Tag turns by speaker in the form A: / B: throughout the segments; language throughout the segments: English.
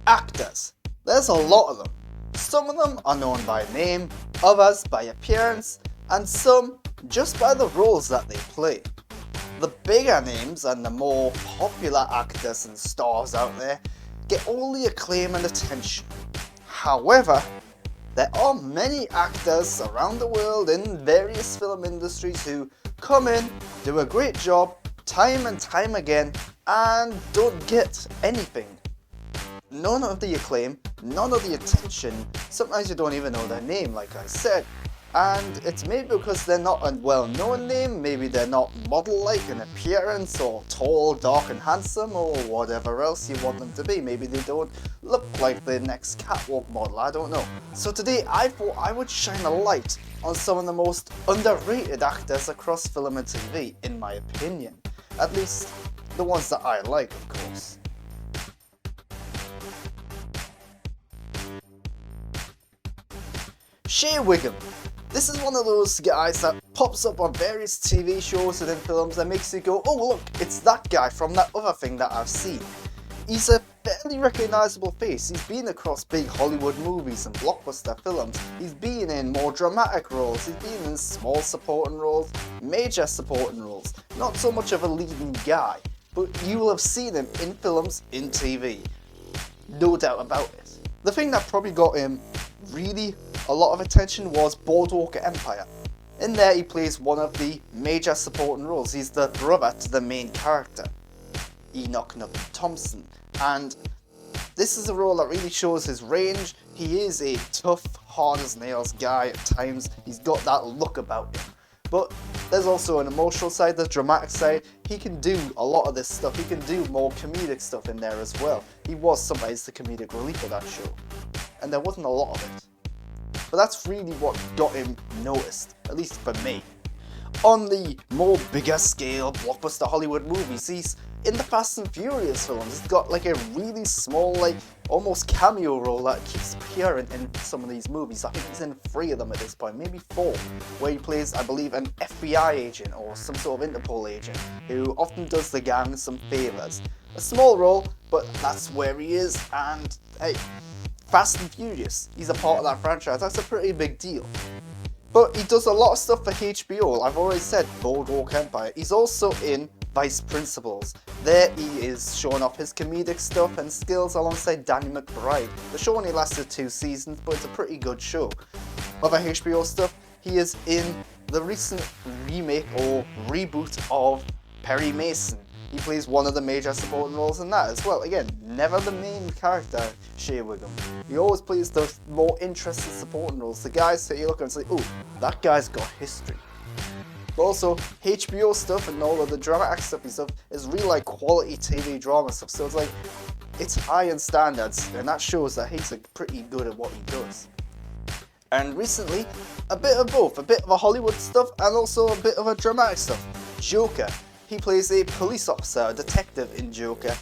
A: Actors. There's a lot of them. Some of them are known by name, others by appearance, and some just by the roles that they play. The bigger names and the more popular actors and stars out there get all the acclaim and attention. However, there are many actors around the world in various film industries who come in, do a great job, time and time again, and don't get anything. None of the acclaim, none of the attention, sometimes you don't even know their name like I said. And it's maybe because they're not a well-known name, maybe they're not model-like in appearance, or tall, dark and handsome, or whatever else you want them to be. Maybe they don't look like the next catwalk model, I don't know. So today I thought I would shine a light on some of the most underrated actors across film and TV, in my opinion. At least, the ones that I like, of course. Shay Wiggum. This is one of those guys that pops up on various TV shows and in films and makes you go, oh look, it's that guy from that other thing that I've seen. He's a fairly recognisable face. He's been across big Hollywood movies and blockbuster films. He's been in more dramatic roles. He's been in small supporting roles, major supporting roles. Not so much of a leading guy, but you will have seen him in films, in TV. No doubt about it. The thing that probably got him really a lot of attention was Boardwalk Empire. In there he plays one of the major supporting roles. He's the brother to the main character, Enoch Thompson, and this is a role that really shows his range. He is a tough, hard as nails guy at times. He's got that look about him. But there's also an emotional side, the dramatic side. He can do a lot of this stuff. He can do more comedic stuff in there as well. He was sometimes the comedic relief of that show, and there wasn't a lot of it. But that's really what got him noticed, at least for me. On the more bigger scale blockbuster Hollywood movies, he's in the Fast and Furious films. He's got like a really small, like almost cameo role that keeps appearing in some of these movies. I think he's in 3 of them at this point, maybe 4, where he plays, I believe, an FBI agent or some sort of Interpol agent who often does the gang some favours. A small role, but that's where he is, and hey, Fast and Furious, he's a part of that franchise. That's a pretty big deal. But he does a lot of stuff for HBO. I've already said Boardwalk Empire. He's also in Vice Principals. There he is showing off his comedic stuff and skills alongside Danny McBride. The show only lasted 2 seasons, but it's a pretty good show. Other HBO stuff, he is in the recent remake or reboot of Perry Mason. He plays one of the major supporting roles in that as well. Again, never the main character, Shay Wiggum. He always plays the more interesting supporting roles. The guys that you look at and say, oh, that guy's got history. But also, HBO stuff and all of the dramatic stuff and stuff is really like quality TV drama stuff. So it's like, it's high in standards, and that shows that he's like pretty good at what he does. And recently, a bit of both. A bit of a Hollywood stuff and also a bit of a dramatic stuff. Joker. He plays a police officer, a detective in Joker.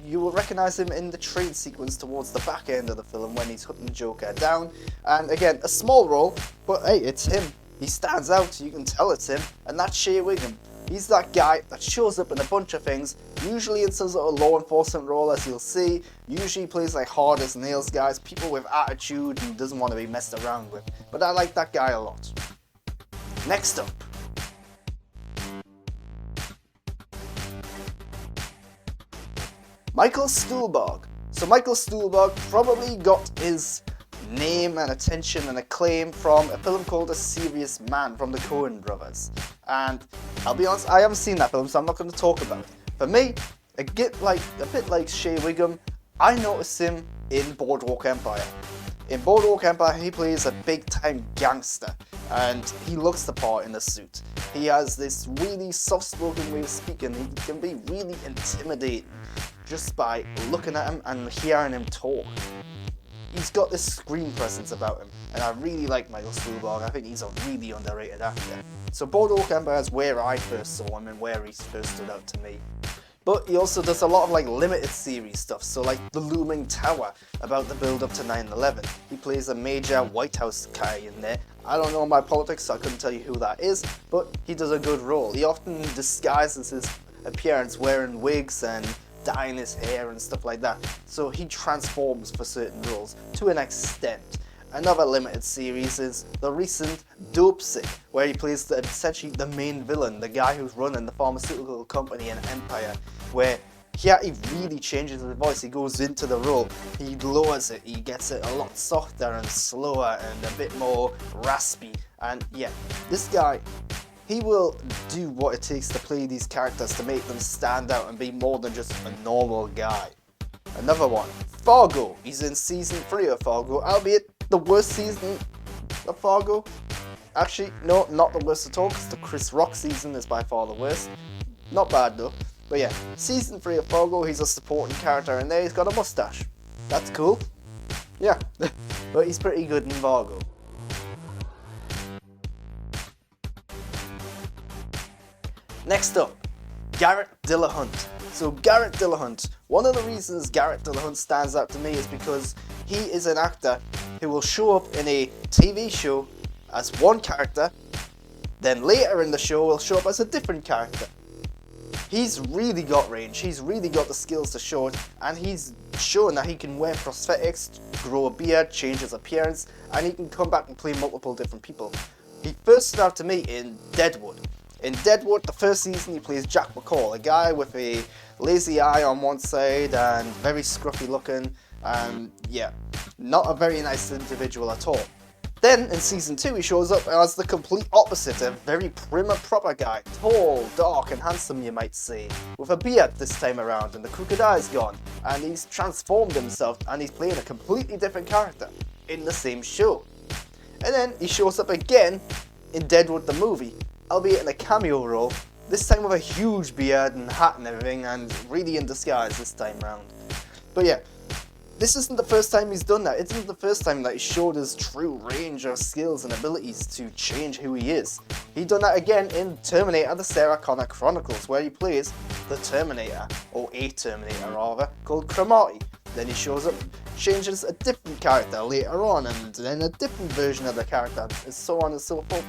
A: You will recognise him in the train sequence towards the back end of the film when he's hunting Joker down. And again, a small role, but hey, it's him. He stands out, you can tell it's him, and that's Shay Wiggum. He's that guy that shows up in a bunch of things, usually in some sort of law enforcement role, as you'll see. Usually plays like hard as nails guys, people with attitude and doesn't want to be messed around with. But I like that guy a lot. Next up. Michael Stuhlberg. So Michael Stuhlberg probably got his name and attention and acclaim from a film called A Serious Man from the Coen brothers. And I'll be honest, I haven't seen that film, so I'm not going to talk about it. For me, a bit like Shay Wiggum, I noticed him in Boardwalk Empire. In Boardwalk Empire, he plays a big-time gangster, and he looks the part in the suit. He has this really soft-spoken way of speaking. He can be really intimidating just by looking at him and hearing him talk. He's got this screen presence about him, and I really like Michael Stuhlberg. I think he's a really underrated actor. So Boardwalk Empire is where I first saw him and where he first stood out to me. But he also does a lot of like limited series stuff, so like The Looming Tower, about the build up to 9/11. He plays a major White House guy in there. I don't know my politics, so I couldn't tell you who that is, but he does a good role. He often disguises his appearance wearing wigs and dyeing his hair and stuff like that. So he transforms for certain roles to an extent. Another limited series is the recent Dope Sick, where he plays essentially the main villain, the guy who's running the pharmaceutical company and empire, where he really changes his voice. He goes into the role, he lowers it, he gets it a lot softer and slower and a bit more raspy. And yeah, this guy, he will do what it takes to play these characters to make them stand out and be more than just a normal guy. Another one, Fargo. He's in season 3 of Fargo, albeit the worst season of Fargo. Actually, no, not the worst at all, because the Chris Rock season is by far the worst. Not bad though. But yeah, season 3 of Fargo, he's a supporting character in there, he's got a mustache. That's cool. Yeah, but he's pretty good in Fargo. Next up, Garrett Dillahunt. So Garrett Dillahunt, one of the reasons Garrett Dillahunt stands out to me is because he is an actor who will show up in a TV show as one character, then later in the show will show up as a different character. He's really got range, he's really got the skills to show it, and he's shown that he can wear prosthetics, grow a beard, change his appearance, and he can come back and play multiple different people. He first stood out to me in Deadwood. In Deadwood, the first season, he plays Jack McCall, a guy with a lazy eye on one side and very scruffy looking, and yeah, not a very nice individual at all. Then in season 2 he shows up as the complete opposite, a very prim and proper guy, tall, dark and handsome you might say, with a beard this time around and the crooked eye's gone, and he's transformed himself and he's playing a completely different character in the same show. And then he shows up again in Deadwood the movie, albeit in a cameo role, this time with a huge beard and hat and everything, and really in disguise this time round. But yeah, this isn't the first time he's done that. It isn't the first time that he showed his true range of skills and abilities to change who he is. He done that again in Terminator the Sarah Connor Chronicles, where he plays the Terminator, or a Terminator rather, called Cromartie. Then he shows up, changes a different character later on, and then a different version of the character, and so on and so forth.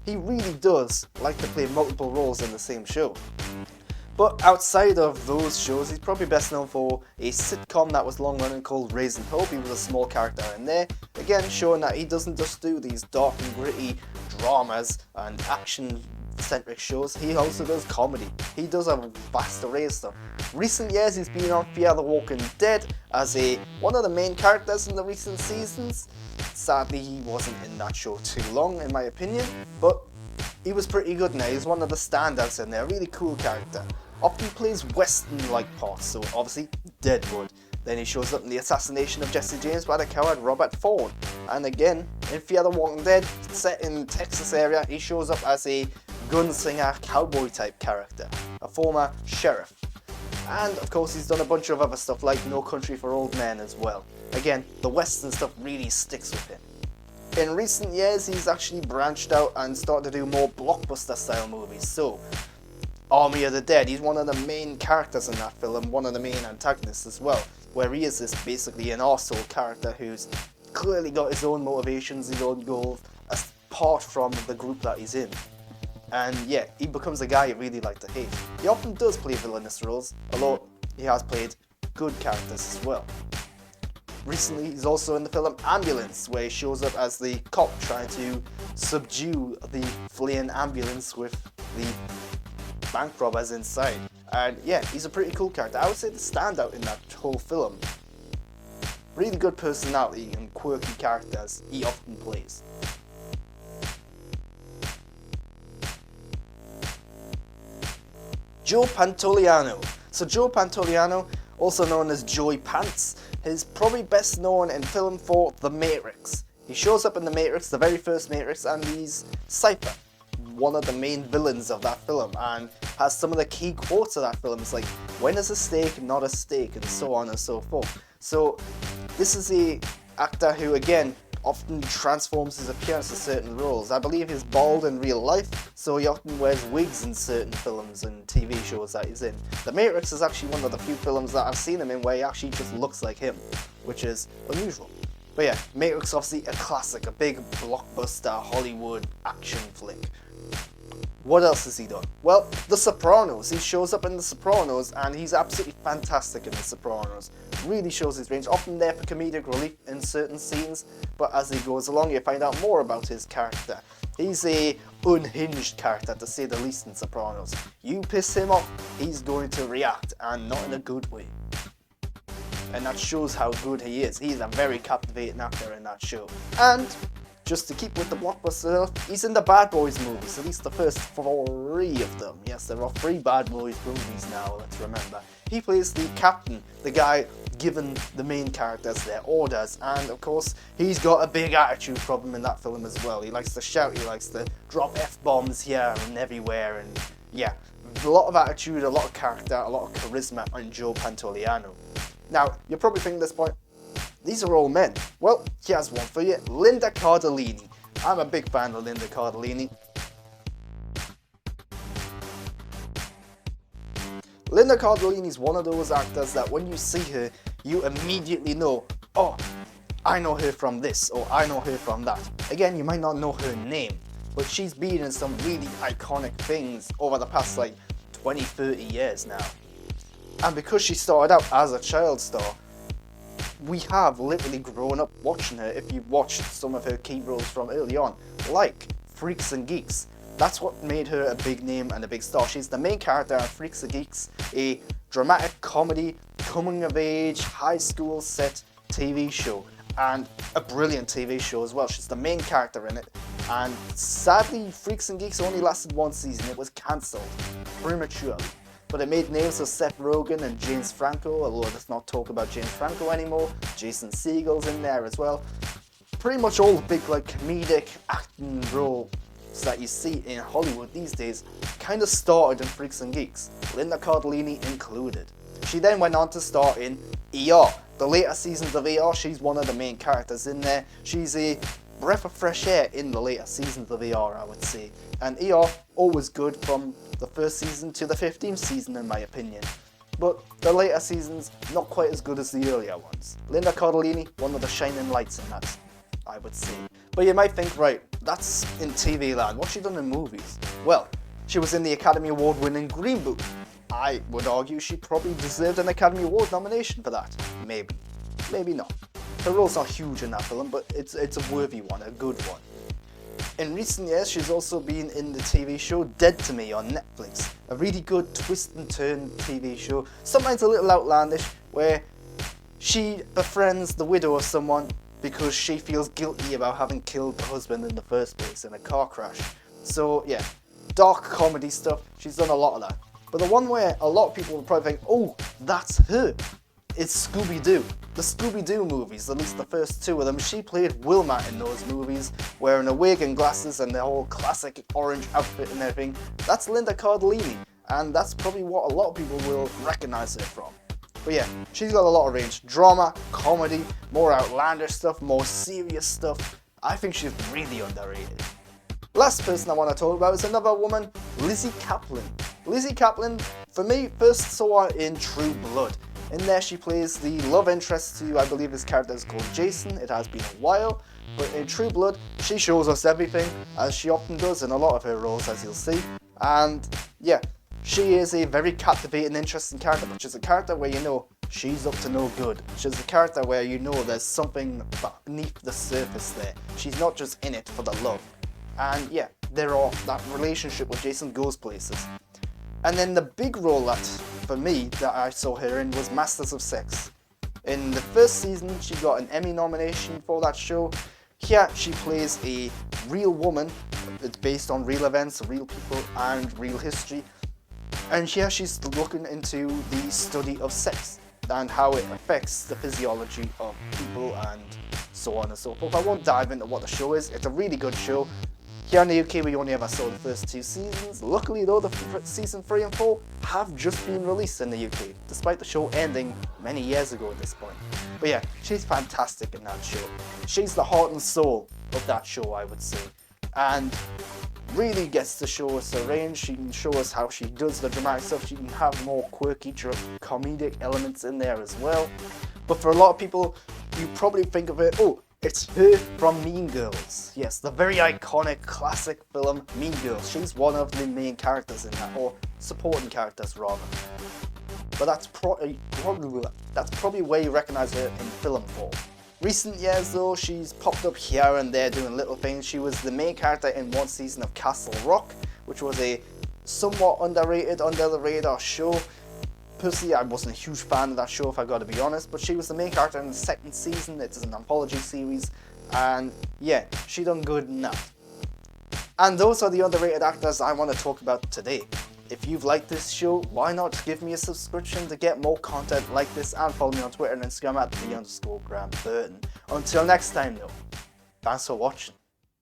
A: He really does like to play multiple roles in the same show. But outside of those shows, he's probably best known for a sitcom that was long running called Raising Hope. He was a small character in there, again showing that he doesn't just do these dark and gritty dramas and action-centric shows, he also does comedy. He does a vast array of stuff. Recent years he's been on Fear the Walking Dead as one of the main characters in the recent seasons. Sadly, he wasn't in that show too long in my opinion, but he was pretty good now. He's one of the standouts in there, a really cool character. Often plays western-like parts, so obviously Deadwood. Then he shows up in the assassination of Jesse James by the coward Robert Ford. And again, in Fear the Walking Dead, set in Texas area, he shows up as a gunslinger cowboy type character, a former sheriff. And of course he's done a bunch of other stuff like No Country for Old Men as well. Again, the western stuff really sticks with him. In recent years he's actually branched out and started to do more blockbuster style movies. So, Army of the Dead, he's one of the main characters in that film, one of the main antagonists as well, where he is this basically an arsehole character who's clearly got his own motivations, his own goals, apart from the group that he's in. And yeah, he becomes a guy you really like to hate. He often does play villainous roles, although he has played good characters as well. Recently, he's also in the film Ambulance, where he shows up as the cop trying to subdue the fleeing ambulance with the bank robbers inside. And yeah, he's a pretty cool character. I would say the standout in that whole film. Really good personality and quirky characters he often plays. Joe Pantoliano. So Joe Pantoliano, also known as Joey Pants, is probably best known in film for The Matrix. He shows up in The Matrix, the very first Matrix, and he's Cypher, one of the main villains of that film, and has some of the key quotes of that film. It's like, when is a steak not a steak, and so on and so forth. So this is a actor who, again, often transforms his appearance to certain roles. I believe he's bald in real life, so he often wears wigs in certain films and TV shows that he's in. The Matrix is actually one of the few films that I've seen him in where he actually just looks like him, which is unusual. But yeah, Matrix obviously a classic, a big blockbuster Hollywood action flick. What else has he done? Well, The Sopranos. He shows up in The Sopranos and he's absolutely fantastic in The Sopranos. Really shows his range, often there for comedic relief in certain scenes, but as he goes along you find out more about his character. He's a unhinged character to say the least in Sopranos. You piss him off, he's going to react, and not in a good way. And that shows how good he is. He's a very captivating actor in that show. And just to keep with the blockbuster stuff, he's in the Bad Boys movies, at least the first 3 of them. Yes, there are 3 Bad Boys movies now, let's remember. He plays the captain, the guy giving the main characters their orders, and of course, he's got a big attitude problem in that film as well. He likes to shout, he likes to drop F-bombs here and everywhere, and yeah, a lot of attitude, a lot of character, a lot of charisma on Joe Pantoliano. Now, you're probably thinking at this point, these are all men. Well, here's one for you, Linda Cardellini. I'm a big fan of Linda Cardellini. Linda Cardellini is one of those actors that when you see her, you immediately know, oh, I know her from this, or I know her from that. Again, you might not know her name, but she's been in some really iconic things over the past like 20, 30 years now. And because she started out as a child star, we have literally grown up watching her if you've watched some of her key roles from early on, like Freaks and Geeks. That's what made her a big name and a big star. She's the main character in Freaks and Geeks, a dramatic comedy, coming of age, high school set TV show, and a brilliant TV show as well. She's the main character in it, and sadly Freaks and Geeks only lasted 1 season. It was cancelled prematurely. But it made names of Seth Rogen and James Franco, although let's not talk about James Franco anymore. Jason Segel's in there as well. Pretty much all the big like comedic acting roles that you see in Hollywood these days kind of started in Freaks and Geeks, Linda Cardellini included. She then went on to star in ER. The later seasons of ER, she's one of the main characters in there. She's a breath of fresh air in the later seasons of ER, I would say. And ER, always good from the first season to the 15th season in my opinion. But the later seasons, not quite as good as the earlier ones. Linda Cardellini, one of the shining lights in that, I would say. But you might think, right, that's in TV land, what's she done in movies? Well, she was in the Academy Award winning Green Book. I would argue she probably deserved an Academy Award nomination for that. Maybe. Maybe not. Her role's not huge in that film, but it's a worthy one, a good one. In recent years, she's also been in the TV show Dead to Me on Netflix. A really good twist and turn TV show, sometimes a little outlandish, where she befriends the widow of someone because she feels guilty about having killed the husband in the first place in a car crash. So yeah, dark comedy stuff, she's done a lot of that. But the one where a lot of people will probably think, oh, that's her. It's Scooby-Doo. The Scooby-Doo movies, at least the first 2 of them, she played Wilma in those movies, wearing a wig and glasses and the whole classic orange outfit and everything. That's Linda Cardellini, and that's probably what a lot of people will recognize her from. But yeah, she's got a lot of range. Drama, comedy, more outlandish stuff, more serious stuff. I think she's really underrated. Last person I want to talk about is another woman, Lizzie Kaplan. Lizzie Kaplan, for me, first saw her in True Blood. In there she plays the love interest to, I believe his character is called Jason. It has been a while, but in True Blood she shows us everything, as she often does in a lot of her roles, as you'll see. And yeah, she is a very captivating, interesting character, but she's a character where you know she's up to no good. She's a character where you know there's something beneath the surface there. She's not just in it for the love. And yeah, that relationship with Jason goes places. And then the big role that, for me, that I saw her in was Masters of Sex. In the first season, she got an Emmy nomination for that show. Here, she plays a real woman. It's based on real events, real people, and real history. And here she's looking into the study of sex and how it affects the physiology of people and so on and so forth. I won't dive into what the show is. It's a really good show. Here in the UK, we only ever saw the first 2 seasons. Luckily though, the season 3 and 4 have just been released in the UK, despite the show ending many years ago at this point. But yeah, she's fantastic in that show. She's the heart and soul of that show, I would say. And really gets to show us her range. She can show us how she does the dramatic stuff. She can have more quirky, comedic elements in there as well. But for a lot of people, you probably think of it, oh, It's her from Mean Girls. Yes, the very iconic classic film Mean Girls. She's one of the main characters in that, or supporting characters rather. But that's probably where you recognize her in film form. Recent years though, she's popped up here and there doing little things. She was the main character in one season of Castle Rock, which was a somewhat underrated, under the radar show. Personally, I wasn't a huge fan of that show, if I gotta be honest, but she was the main character in the second season. It's an anthology series, and yeah, she done good in that. And those are the underrated actors I want to talk about today. If you've liked this show, why not give me a subscription to get more content like this, and follow me on Twitter and Instagram at @the_Graham Burton. Until next time though, thanks for watching.